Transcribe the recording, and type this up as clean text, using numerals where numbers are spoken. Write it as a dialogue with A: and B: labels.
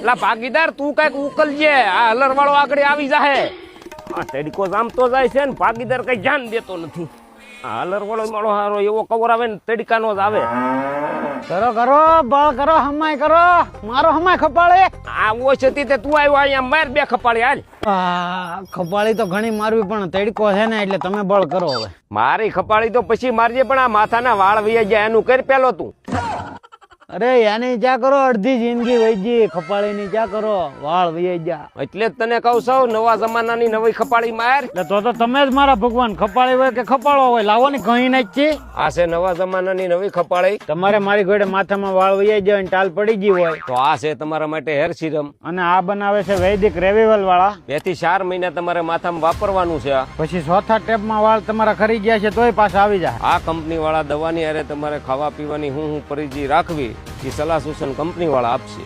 A: લા ભાગીદાર તું કઈક ઉકલજે, આ હલર વાળો આગળ આવી જાહે. આ તડકો જામતો જાય છે ને ભાગીદાર કઈ ધ્યાન દેતો નથી. આ હલર વાળો માળો હારો એવો કવર આવે ને તડકાનો જ આવે.
B: કરો કરો બળ કરો, હમાય કરો, મારો હમાય ખપાળે.
A: આ ઓછ હતી તે તું આવ્યો અહીંયા માર બે ખપાડી હાલ.
B: ખપાળી તો ઘણી મારવી પણ તડકો છે ને એટલે તમે બળ કરો હવે.
A: મારી ખપાડી તો પછી મારજે, પણ આ માથાના વાળ વૈયા જાય એનું કર પેલો તું.
B: અરે યાની ચા કરો, અડધી જિંદગી વહી ગઈ, ખપાળી ની ચા કરો, વાળ વહી જા.
A: એટલે જ તને કહું છું નવા જમાનાની નવી ખપાડી માર.
B: તો તમે જ મારા ભગવાન, ખપાળી હોય કે ખપાળો હોય લાવો ને કઈ ના જ છે.
A: આ છે નવા જમાનાની નવી ખપાડી.
B: તમારે મારી ઘોડે માથામાં વાળ વહી જાય ને ટાલ પડી ગઈ હોય
A: તો આ છે તમારા માટે હેર સિરમ.
B: અને આ બનાવે છે વૈદિક રેવિવલ વાળા. 2
A: થી 4 મહિના તમારે માથામાં વાપરવાનું છે.
B: પછી ચોથા ટેપમાં વાળ તમારા ખરી ગયા છે તોય પાછા આવી જાય.
A: આ કંપની વાળા દવાની હારે તમારે ખાવા પીવાની હું પરિજી રાખવી એ સલાહ સૂચન કંપની વાળા આપશે.